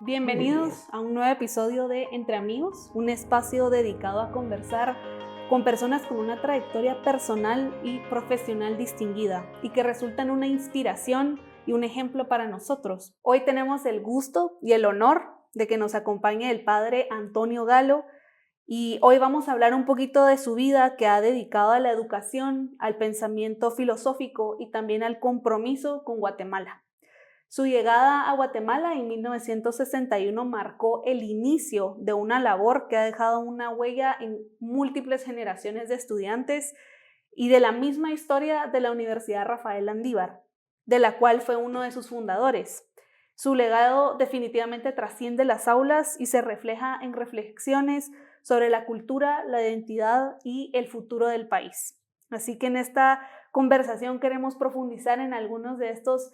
Muy bien. Bienvenidos a un nuevo episodio de Entre Amigos, un espacio dedicado a conversar con personas con una trayectoria personal y profesional distinguida y que resultan una inspiración y un ejemplo para nosotros. Hoy tenemos el gusto y el honor de que nos acompañe el padre Antonio Galo y hoy vamos a hablar un poquito de su vida que ha dedicado a la educación, al pensamiento filosófico y también al compromiso con Guatemala. Su llegada a Guatemala en 1961 marcó el inicio de una labor que ha dejado una huella en múltiples generaciones de estudiantes y de la misma historia de la Universidad Rafael Landívar, de la cual fue uno de sus fundadores. Su legado definitivamente trasciende las aulas y se refleja en reflexiones sobre la cultura, la identidad y el futuro del país. Así que en esta conversación queremos profundizar en algunos de estos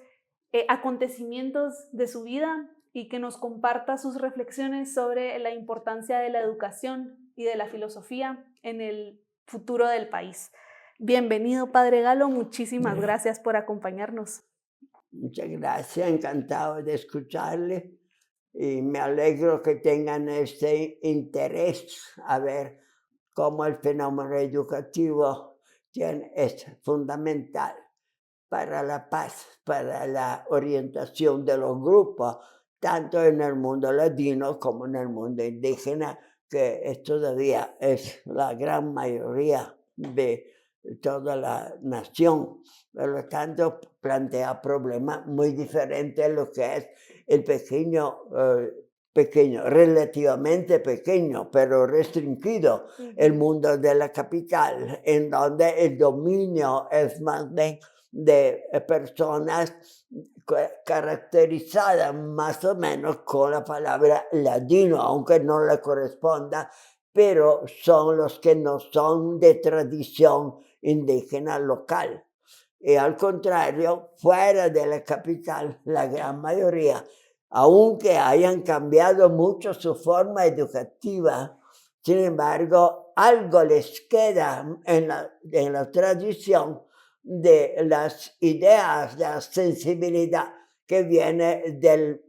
acontecimientos de su vida y que nos comparta sus reflexiones sobre la importancia de la educación y de la filosofía en el futuro del país. Bienvenido, Padre Galo, muchísimas gracias por acompañarnos. Muchas gracias, encantado de escucharle y me alegro que tengan este interés a ver cómo el fenómeno educativo es fundamental para la paz, para la orientación de los grupos, tanto en el mundo latino como en el mundo indígena, que todavía es la gran mayoría de toda la nación. Por lo tanto, plantea problemas muy diferentes a lo que es el pequeño, relativamente pequeño, pero restringido, el mundo de la capital, en donde el dominio es más de personas caracterizadas más o menos con la palabra latino, aunque no le corresponda, pero son los que no son de tradición indígena local. Y al contrario, fuera de la capital, la gran mayoría, aunque hayan cambiado mucho su forma educativa, sin embargo, algo les queda en la tradición de las ideas, de la sensibilidad que viene del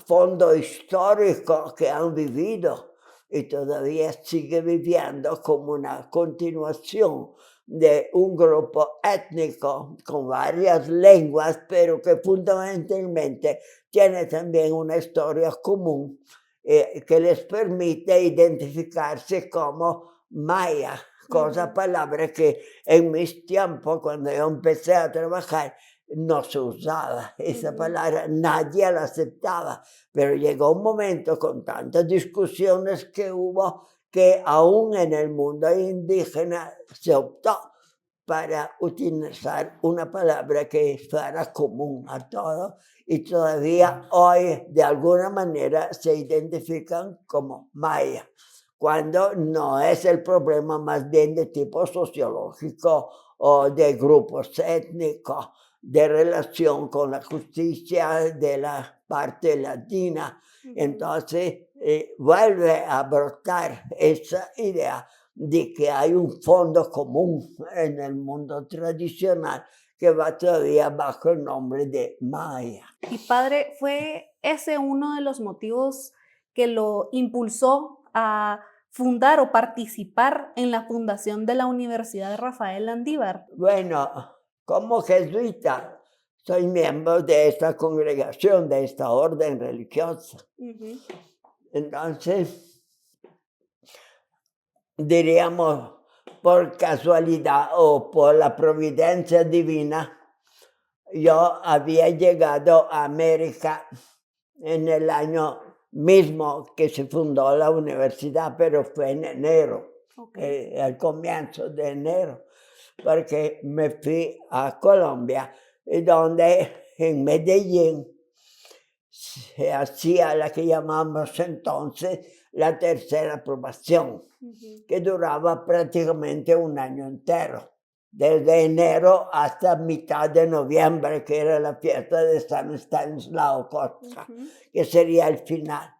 fondo histórico que han vivido y todavía sigue viviendo como una continuación de un grupo étnico con varias lenguas, pero que fundamentalmente tiene también una historia común que les permite identificarse como maya, palabra que en mis tiempos, cuando yo empecé a trabajar, no se usaba esa palabra, nadie la aceptaba, pero llegó un momento con tantas discusiones que hubo que aún en el mundo indígena se optó para utilizar una palabra que fuera común a todos y todavía hoy de alguna manera se identifican como maya, cuando no es el problema más bien de tipo sociológico o de grupos étnicos, de relación con la justicia de la parte latina. Entonces vuelve a brotar esa idea de que hay un fondo común en el mundo tradicional que va todavía bajo el nombre de maya. Y padre, ¿fue ese uno de los motivos que lo impulsó a fundar o participar en la fundación de la Universidad Rafael Landívar? Bueno, como jesuita, soy miembro de esta congregación, de esta orden religiosa. Entonces, diríamos, por casualidad o por la providencia divina, yo había llegado a América en el año mismo que se fundó la universidad, pero fue en enero, al comienzo de enero, porque me fui a Colombia, donde en Medellín se hacía la que llamamos entonces la tercera aprobación, que duraba prácticamente un año entero, desde enero hasta mitad de noviembre, que era la fiesta de San Estanislao Kostka, que sería el final.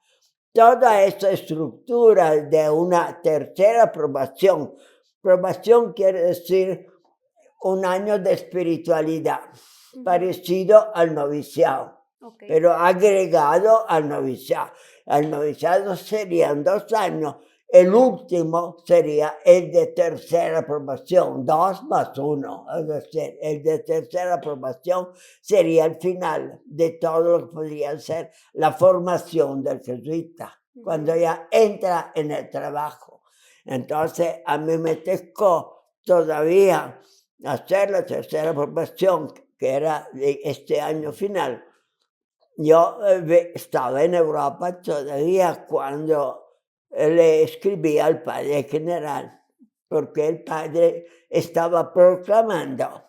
Toda esta estructura de una tercera aprobación quiere decir un año de espiritualidad, parecido al noviciado. Ok. pero agregado al noviciado. Al noviciado serían 2 años. El último sería el de tercera aprobación, 2 más 1. Es decir, el de tercera aprobación sería el final de todo lo que podría ser la formación del jesuita, cuando ya entra en el trabajo. Entonces, a mí me tocó todavía hacer la tercera aprobación, que era de este año final. Yo estaba en Europa todavía cuando le escribí al padre general, porque el padre estaba proclamando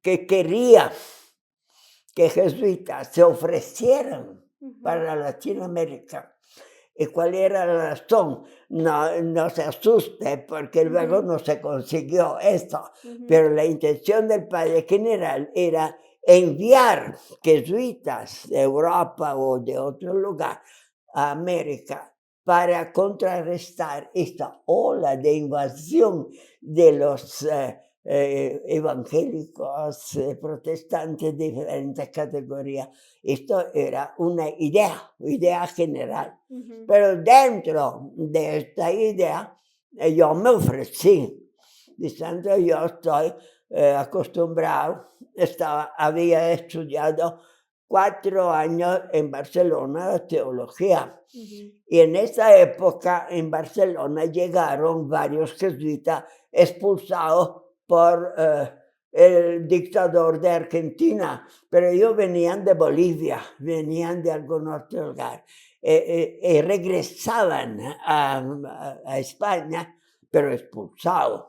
que quería que jesuitas se ofrecieran para Latinoamérica. ¿Y cuál era la razón? No se asuste, porque luego no se consiguió esto, pero la intención del padre general era enviar jesuitas de Europa o de otro lugar a América para contrarrestar esta ola de invasión de los evangélicos, protestantes de diferentes categorías. Esto era una idea general. Pero dentro de esta idea, yo me ofrecí, diciendo yo estoy acostumbrado, había estudiado 4 años en Barcelona de teología. Y en esa época en Barcelona llegaron varios jesuitas expulsados por el dictador de Argentina, pero ellos venían de Bolivia, venían de algún otro lugar. Regresaban a España, pero expulsados,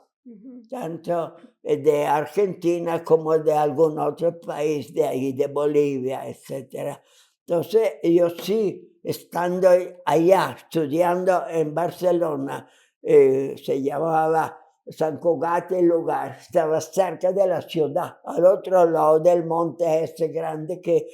tanto de Argentina como de algún otro país de ahí, de Bolivia, etc. Entonces, yo sí, estando allá, estudiando en Barcelona, se llamaba San Cugat el lugar, estaba cerca de la ciudad, al otro lado del monte ese grande que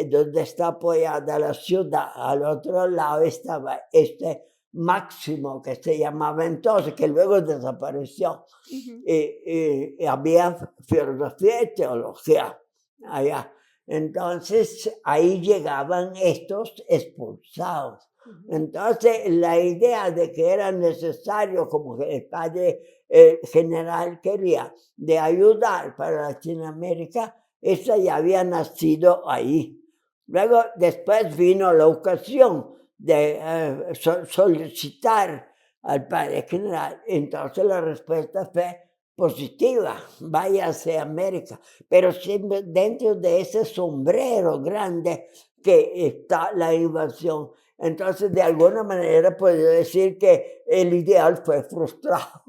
donde está apoyada la ciudad, al otro lado estaba este Máximo, que se llamaba entonces, que luego desapareció. Y había filosofía y teología allá. Entonces ahí llegaban estos expulsados. Entonces la idea de que era necesario, como el padre general quería, de ayudar para Latinoamérica, esa ya había nacido ahí. Luego, después vino la ocasión de solicitar al padre general. Entonces la respuesta fue positiva, váyase a América, pero siempre dentro de ese sombrero grande que está la invasión. Entonces, de alguna manera puedo decir que el ideal fue frustrado,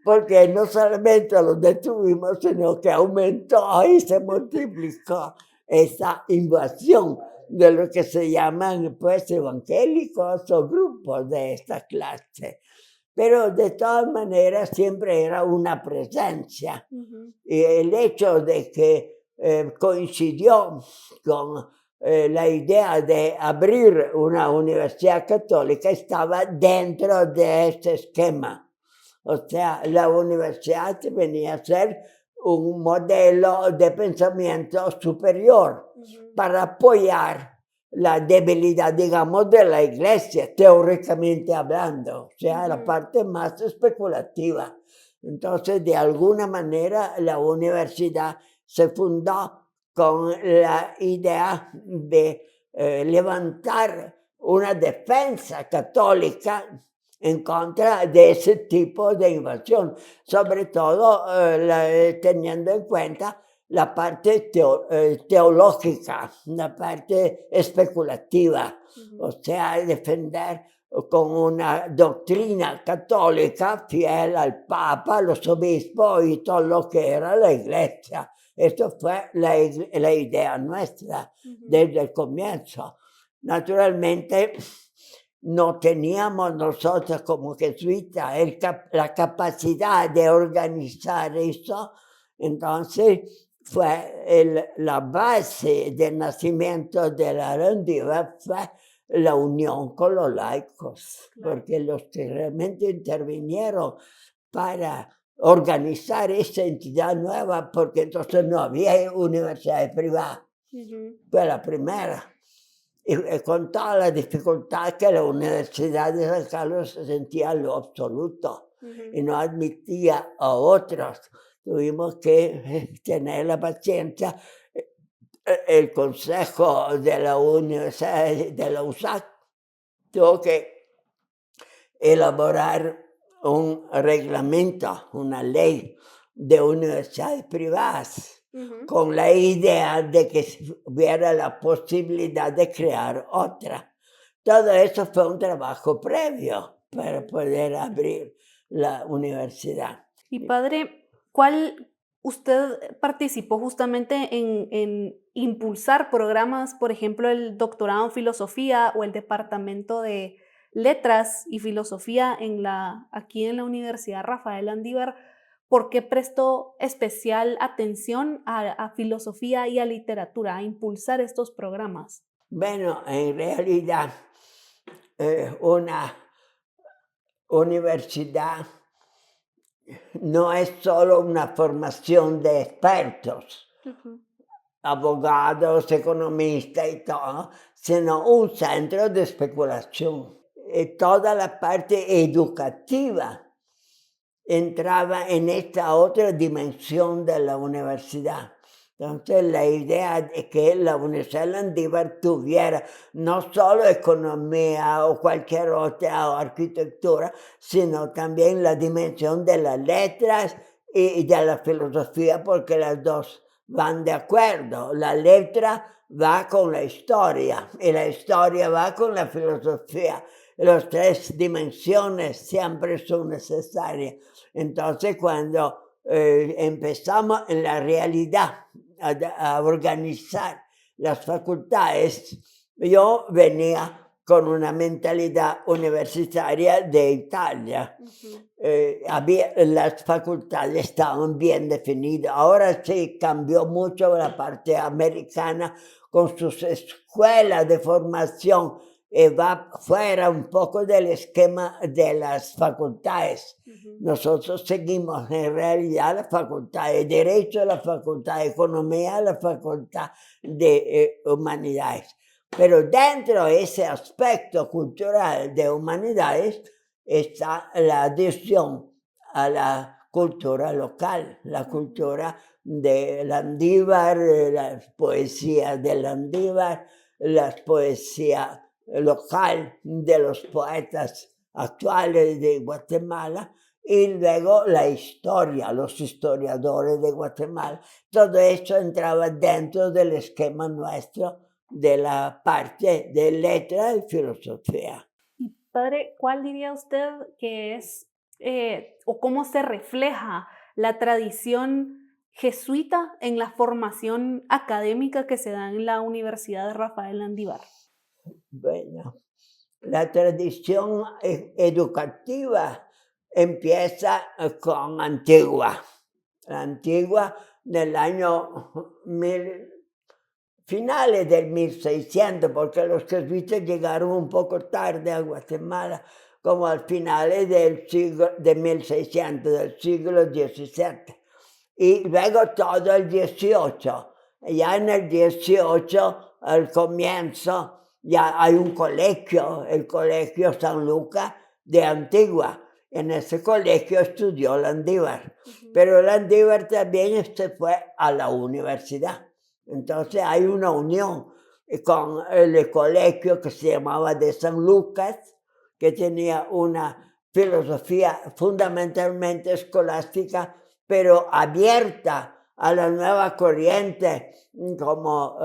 porque no solamente lo detuvimos, sino que aumentó y se multiplicó esa invasión de lo que se llaman pues evangélicos o grupos de esta clase. Pero de todas maneras siempre era una presencia. Y el hecho de que coincidió con la idea de abrir una universidad católica estaba dentro de este esquema. O sea, la universidad venía a ser un modelo de pensamiento superior para apoyar la debilidad, digamos, de la iglesia, teóricamente hablando, o sea, la parte más especulativa. Entonces, de alguna manera, la universidad se fundó con la idea de levantar una defensa católica en contra de ese tipo de invasión, sobre todo teniendo en cuenta la parte teológica, la parte especulativa, o sea, defender con una doctrina católica fiel al Papa, los obispos y todo lo que era la iglesia. Esto fue la idea nuestra desde el comienzo. Naturalmente, no teníamos nosotros como jesuitas la capacidad de organizar eso, entonces fue la base del nacimiento de la Rendiva fue la unión con los laicos, porque los que realmente intervinieron para organizar esa entidad nueva, porque entonces no había universidades privadas, Fue la primera. Y con toda la dificultad que la Universidad de San Carlos se sentía en lo absoluto y no admitía a otros. Tuvimos que tener la paciencia. El Consejo de la Universidad de la USAC tuvo que elaborar un reglamento, una ley de universidades privadas, con la idea de que hubiera la posibilidad de crear otra. Todo eso fue un trabajo previo para poder abrir la universidad. Y padre, usted participó justamente en impulsar programas, por ejemplo, el doctorado en filosofía o el departamento de letras y filosofía aquí en la Universidad Rafael Landívar? ¿Por qué prestó especial atención a filosofía y a literatura, a impulsar estos programas? Bueno, en realidad, una universidad no es solo una formación de expertos, abogados, economistas y todo, sino un centro de especulación. Y toda la parte educativa entraba en esta otra dimensión de la universidad. Entonces, la idea de que la Universidad Landívar tuviera no solo economía o cualquier otra o arquitectura, sino también la dimensión de las letras y de la filosofía, porque las dos van de acuerdo. La letra va con la historia y la historia va con la filosofía. Las tres dimensiones siempre son necesarias. Entonces, cuando empezamos en la realidad a organizar las facultades, yo venía con una mentalidad universitaria de Italia. Las facultades estaban bien definidas. Ahora sí cambió mucho la parte americana con sus escuelas de formación. Va fuera un poco del esquema de las facultades. Nosotros seguimos en realidad la facultad de Derecho, la facultad de Economía, la facultad de Humanidades. Pero dentro de ese aspecto cultural de Humanidades está la adhesión a la cultura local, la cultura de Landívar, las poesías de Landívar, las poesías local de los poetas actuales de Guatemala y luego la historia, los historiadores de Guatemala. Todo eso entraba dentro del esquema nuestro de la parte de letra y filosofía. Padre, ¿cuál diría usted que es o cómo se refleja la tradición jesuita en la formación académica que se da en la Universidad de Rafael Landívar? Bueno, la tradición educativa empieza con Antigua. La Antigua del año finales del 1600, porque los jesuitas llegaron un poco tarde a Guatemala, como al finales del siglo de 1600, del siglo XVII. Y luego todo el 18. Ya en el 18, al comienzo, ya hay un colegio, el Colegio San Lucas de Antigua. En ese colegio estudió Landívar, pero Landívar también se fue a la universidad. Entonces hay una unión con el colegio que se llamaba de San Lucas, que tenía una filosofía fundamentalmente escolástica, pero abierta a la nueva corriente como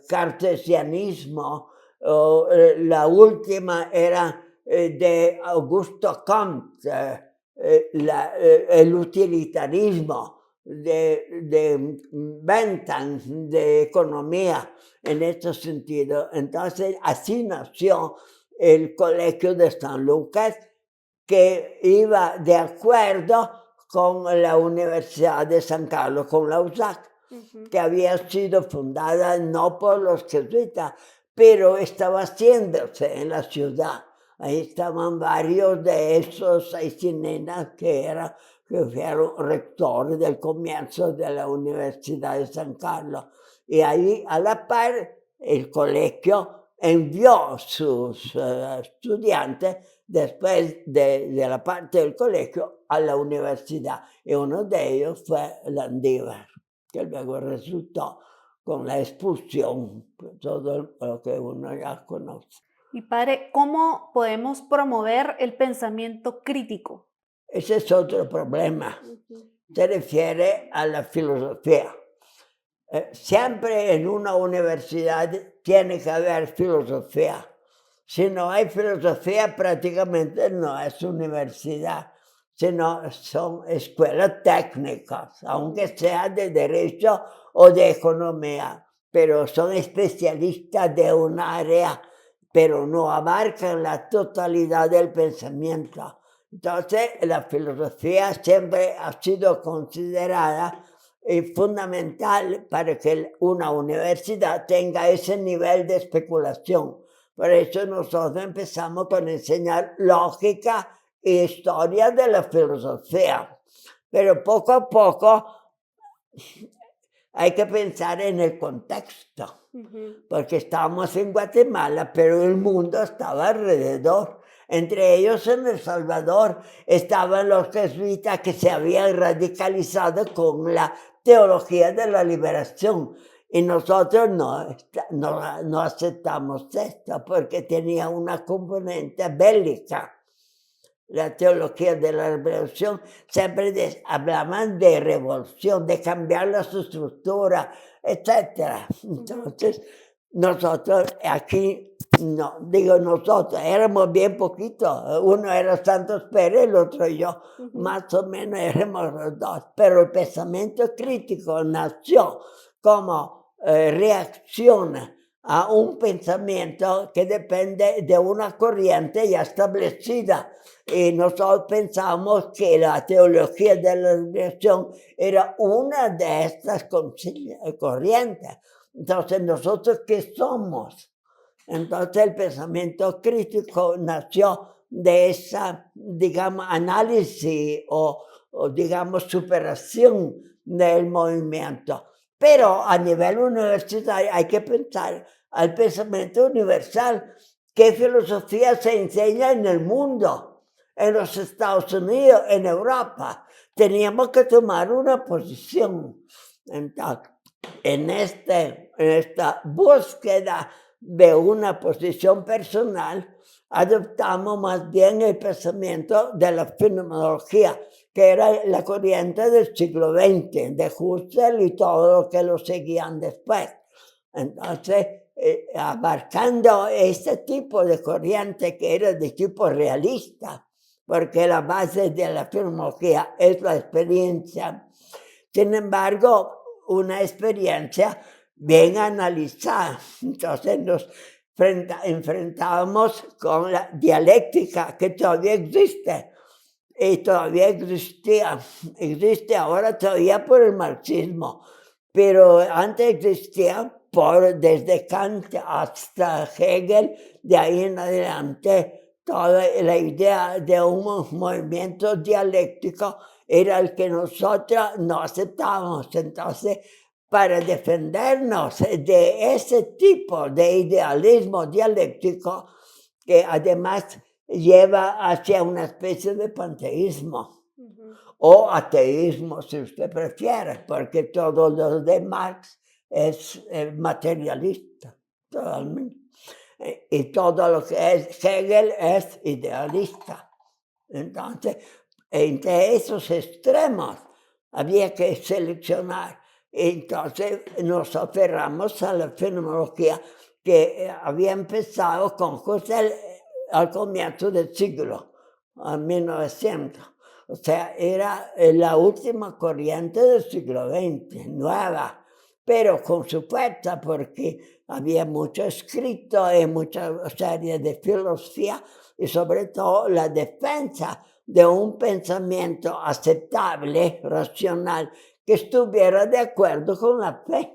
cartesianismo. La última era de Augusto Comte, el utilitarismo de Bentham, de economía en este sentido. Entonces así nació el Colegio de San Lucas, que iba de acuerdo con la Universidad de San Carlos, con la USAC, que había sido fundada no por los jesuitas, pero estaba haciéndose en la ciudad. Ahí estaban varios de esos Aycinenas que fueron rectores del comienzo de la Universidad de San Carlos. Y ahí, a la par, el colegio envió sus estudiantes después de la parte del colegio a la universidad. Y uno de ellos fue Landívar, que luego resultó con la expulsión, todo lo que uno ya conoce. Y padre, ¿cómo podemos promover el pensamiento crítico? Ese es otro problema. Se refiere a la filosofía. Siempre en una universidad tiene que haber filosofía. Si no hay filosofía, prácticamente no es universidad, sino son escuelas técnicas, aunque sea de derecho o de economía, pero son especialistas de un área, pero no abarcan la totalidad del pensamiento. Entonces, la filosofía siempre ha sido considerada fundamental para que una universidad tenga ese nivel de especulación. Por eso nosotros empezamos con enseñar lógica e historia de la filosofía. Pero poco a poco hay que pensar en el contexto, porque estábamos en Guatemala, pero el mundo estaba alrededor. Entre ellos en El Salvador estaban los jesuitas que se habían radicalizado con la teología de la liberación. Y nosotros no aceptamos esto porque tenía una componente bélica. La teología de la liberación siempre hablaban de revolución, de cambiar la estructura, etc. Entonces, nosotros aquí, no, digo nosotros, éramos bien poquitos. Uno era Santos Pérez, el otro yo. Más o menos éramos los dos. Pero el pensamiento crítico nació como reacción a un pensamiento que depende de una corriente ya establecida. Y nosotros pensamos que la teología de la liberación era una de estas corrientes. Entonces, ¿nosotros qué somos? Entonces, el pensamiento crítico nació de esa, digamos, análisis o digamos, superación del movimiento. Pero a nivel universitario hay que pensar al pensamiento universal. ¿Qué filosofía se enseña en el mundo? En los Estados Unidos, en Europa. Teníamos que tomar una posición. Entonces, en esta búsqueda de una posición personal, adoptamos más bien el pensamiento de la fenomenología, que era la corriente del siglo XX, de Husserl y todo lo que lo seguían después. Entonces, abarcando este tipo de corriente que era de tipo realista, porque la base de la fenomenología es la experiencia. Sin embargo, una experiencia bien analizada. Entonces nos enfrentábamos con la dialéctica que todavía existe. Y todavía existe ahora todavía por el marxismo, pero antes existía desde Kant hasta Hegel, de ahí en adelante, toda la idea de un movimiento dialéctico era el que nosotros no aceptábamos. Entonces, para defendernos de ese tipo de idealismo dialéctico, que además lleva hacia una especie de panteísmo, o ateísmo, si usted prefiere, porque todo lo de Marx es materialista, totalmente. Y todo lo que es Hegel es idealista. Entonces, entre esos extremos había que seleccionar. Entonces nos aferramos a la fenomenología que había empezado con Husserl al comienzo del siglo, en 1900. O sea, era la última corriente del siglo XX, nueva, pero con su fuerza, porque había mucho escrito y mucha serie de filosofía, y sobre todo la defensa de un pensamiento aceptable, racional, que estuviera de acuerdo con la fe.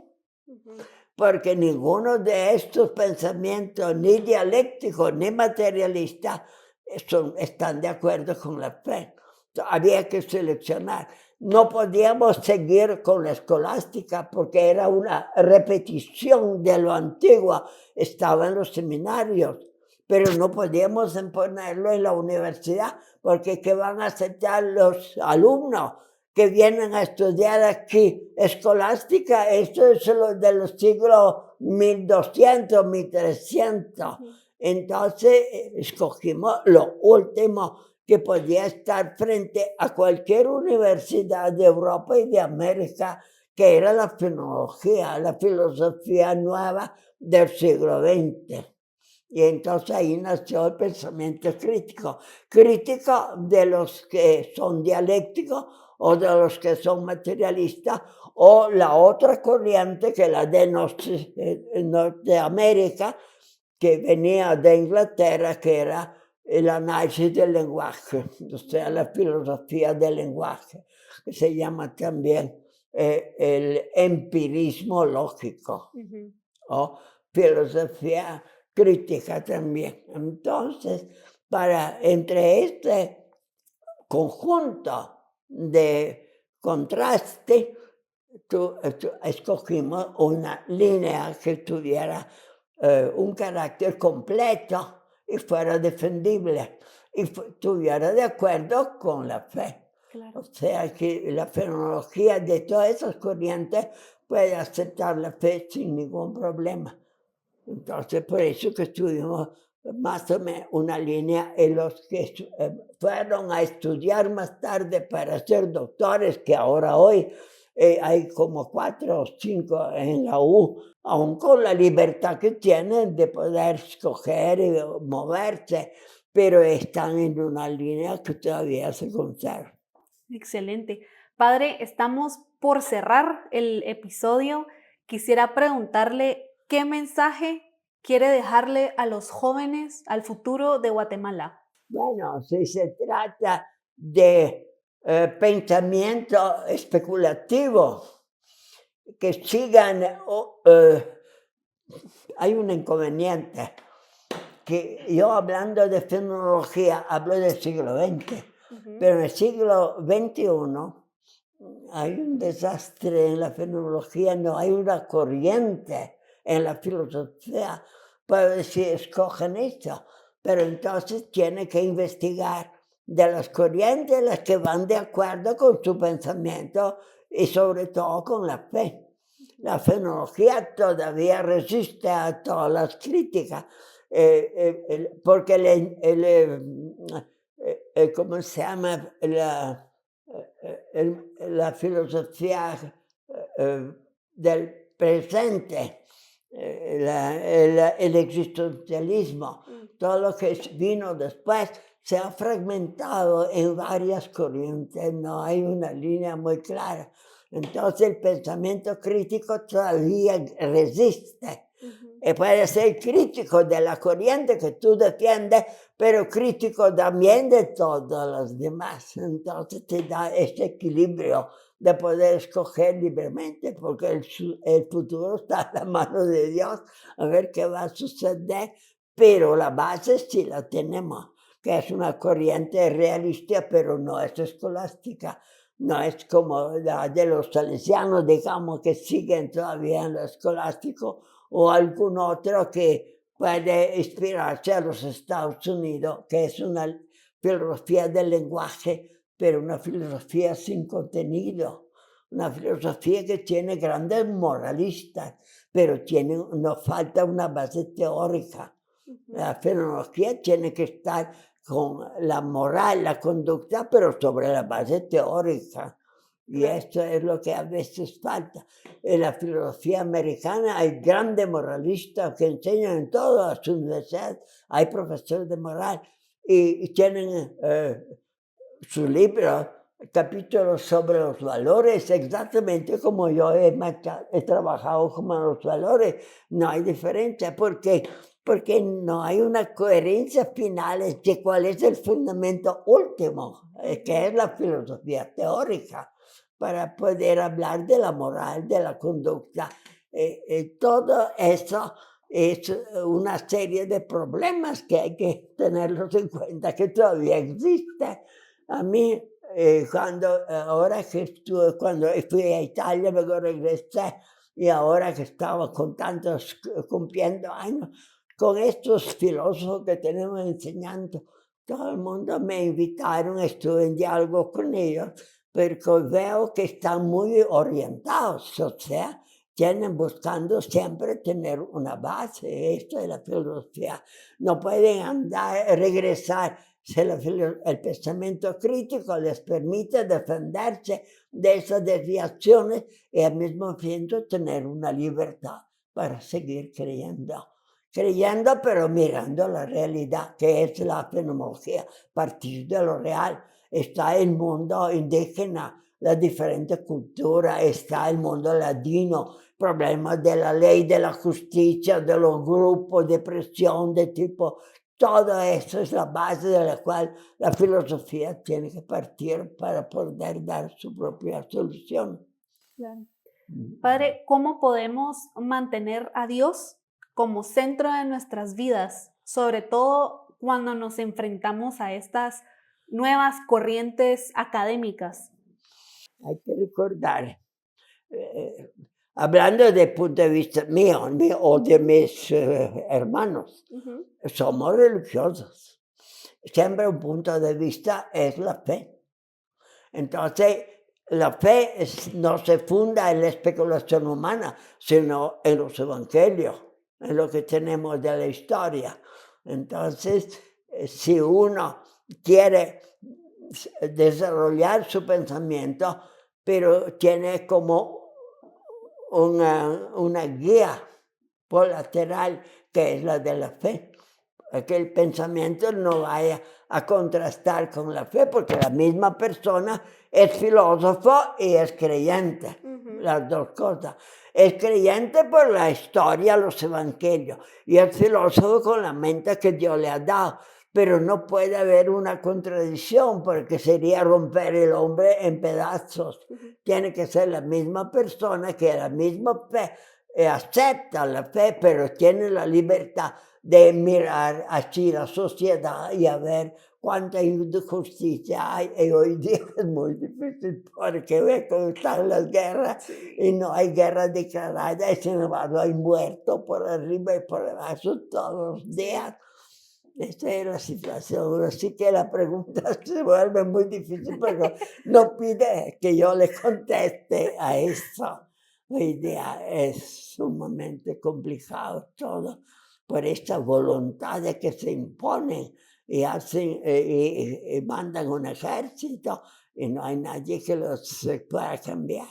porque ninguno de estos pensamientos, ni dialécticos ni materialistas, están de acuerdo con la fe. Había que seleccionar. No podíamos seguir con la escolástica porque era una repetición de lo antiguo. Estaba en los seminarios, pero no podíamos imponerlo en la universidad porque ¿qué van a aceptar los alumnos que vienen a estudiar aquí? Escolástica, esto es lo de los siglos 1200, 1300. Entonces escogimos lo último que podía estar frente a cualquier universidad de Europa y de América, que era la fenomenología, la filosofía nueva del siglo XX. Y entonces ahí nació el pensamiento crítico. Crítico de los que son dialécticos o de los que son materialistas, o la otra corriente que la de Norteamérica, que venía de Inglaterra, que era el análisis del lenguaje, o sea, la filosofía del lenguaje, que se llama también el empirismo lógico, o filosofía crítica también. Entonces, entre este conjunto de contraste, escogimos una línea que tuviera un carácter completo y fuera defendible y estuviera de acuerdo con la fe. Claro. O sea que la fenomenología de todas esas corrientes puede aceptar la fe sin ningún problema. Entonces, por eso que tuvimos más o menos una línea en los que fueron a estudiar más tarde para ser doctores, que ahora hoy hay como 4 o 5 en la U, aún con la libertad que tienen de poder escoger y moverse, pero están en una línea que todavía se conserva. Excelente. Padre, estamos por cerrar el episodio. Quisiera preguntarle qué mensaje quiere dejarle a los jóvenes, al futuro de Guatemala. Bueno, si se trata de pensamiento especulativo, que sigan, hay un inconveniente, que yo hablando de fenomenología hablo del siglo XX, pero en el siglo XXI hay un desastre en la fenomenología, no hay una corriente en la filosofía para decir escogen esto, pero entonces tiene que investigar de las corrientes las que van de acuerdo con su pensamiento y sobre todo con la fe. La fenomenología todavía resiste a todas las críticas, porque ¿cómo se llama? La filosofía del presente, el existencialismo, todo lo que vino después se ha fragmentado en varias corrientes, no hay una línea muy clara. Entonces el pensamiento crítico todavía resiste. Puede ser crítico de la corriente que tú defiendes, pero crítico también de todos los demás. Entonces te da ese equilibrio de poder escoger libremente, porque el futuro está en la mano de Dios, a ver qué va a suceder, pero la base sí la tenemos, que es una corriente realista, pero no es escolástica. No es como la de los salesianos, digamos, que siguen todavía en lo escolástico, o algún otro que puede inspirarse a los Estados Unidos, que es una filosofía del lenguaje, pero una filosofía sin contenido, una filosofía que tiene grandes moralistas, pero nos falta una base teórica. La fenomenología tiene que estar con la moral, la conducta, pero sobre la base teórica. Y esto es lo que a veces falta. En la filosofía americana hay grandes moralistas que enseñan en todas las universidades, hay profesores de moral y tienen su libro, capítulos sobre los valores, exactamente como yo he trabajado con los valores. No hay diferencia porque no hay una coherencia final de cuál es el fundamento último, que es la filosofía teórica, para poder hablar de la moral, de la conducta Todo eso es una serie de problemas que hay que tenerlos en cuenta, que todavía existe. A mí, ahora que cuando fui a Italia, luego regresé, y ahora que estaba con tantos, cumpliendo años, con estos filósofos que tenemos enseñando, todo el mundo me invitaron, estuve en diálogo con ellos, porque veo que están muy orientados, o sea, tienen buscando siempre tener una base, esto es la filosofía. No pueden regresar si el pensamiento crítico les permite defenderse de esas desviaciones y al mismo tiempo tener una libertad para seguir creyendo. Creyendo, pero mirando la realidad, que es la fenomenología, partir de lo real. Está el mundo indígena, las diferentes culturas, está el mundo latino, problemas de la ley, de la justicia, de los grupos de presión de tipo. Todo eso es la base de la cual la filosofía tiene que partir para poder dar su propia solución. Claro. Padre, ¿cómo podemos mantener a Dios como centro de nuestras vidas, sobre todo cuando nos enfrentamos a estas nuevas corrientes académicas? Hay que recordar, hablando desde el punto de vista mío o de mis hermanos, somos religiosos. Siempre un punto de vista es la fe. Entonces, la fe no se funda en la especulación humana, sino en los evangelios, en lo que tenemos de la historia. Entonces, si uno quiere desarrollar su pensamiento, pero tiene como una guía colateral que es la de la fe, que el pensamiento no vaya a contrastar con la fe, porque la misma persona es filósofo y es creyente, las dos cosas. Es creyente por la historia, los evangelios, y es filósofo con la mente que Dios le ha dado. Pero no puede haber una contradicción, porque sería romper el hombre en pedazos. Tiene que ser la misma persona que la misma fe, acepta la fe, pero tiene la libertad de mirar así la sociedad y a ver cuánta injusticia hay. Y hoy día es muy difícil porque ve cómo están las guerras y no hay guerra declarada, y sin embargo hay muertos por arriba y por abajo todos los días. Esta es la situación, así que la pregunta se vuelve muy difícil porque no pide que yo le conteste a eso. Hoy día es sumamente complicado todo por esta voluntad de que se imponen y hacen y mandan un ejército y no hay nadie que los pueda cambiar.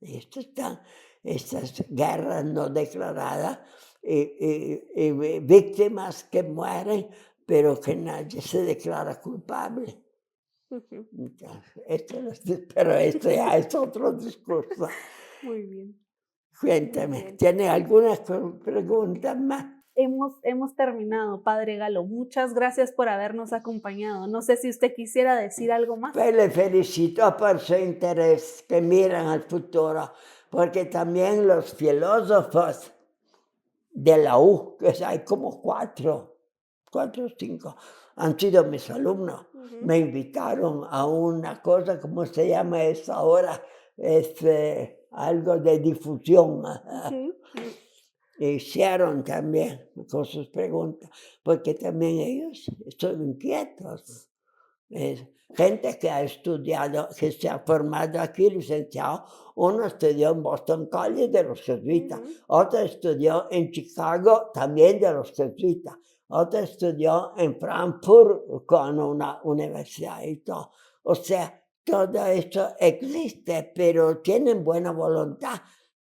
Estas guerras no declaradas y víctimas que mueren, pero que nadie se declara culpable. Pero esto ya es otro discurso. Muy bien. Cuéntame, ¿tiene alguna pregunta más? Hemos terminado, Padre Galo. Muchas gracias por habernos acompañado. No sé si usted quisiera decir algo más. Pues le felicito por su interés, que miran al futuro, porque también los filósofos de la U, que hay como cuatro o cinco, han sido mis alumnos. Me invitaron a una cosa, ¿cómo se llama eso ahora? Algo de difusión. Hicieron también con sus preguntas, porque también ellos son inquietos. Gente que ha estudiado, que se ha formado aquí, licenciado. Uno estudió en Boston College de los jesuitas, otro estudió en Chicago también de los jesuitas, otro estudió en Frankfurt con una universidad y todo. O sea, todo esto existe, pero tienen buena voluntad.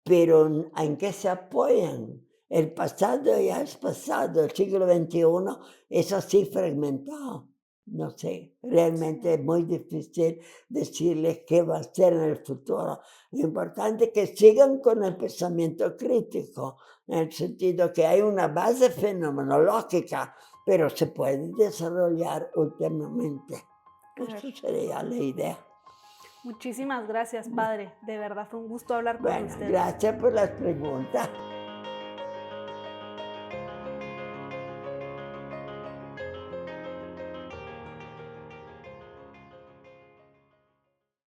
Pero ¿en qué se apoyan? El pasado ya es pasado, el siglo XXI es así fragmentado. No sé, realmente es muy difícil decirles qué va a ser en el futuro. Lo importante es que sigan con el pensamiento crítico, en el sentido que hay una base fenomenológica, pero se puede desarrollar últimamente. Esa sería la idea. Muchísimas gracias, padre. De verdad fue un gusto hablar con Bueno, usted. gracias por las preguntas.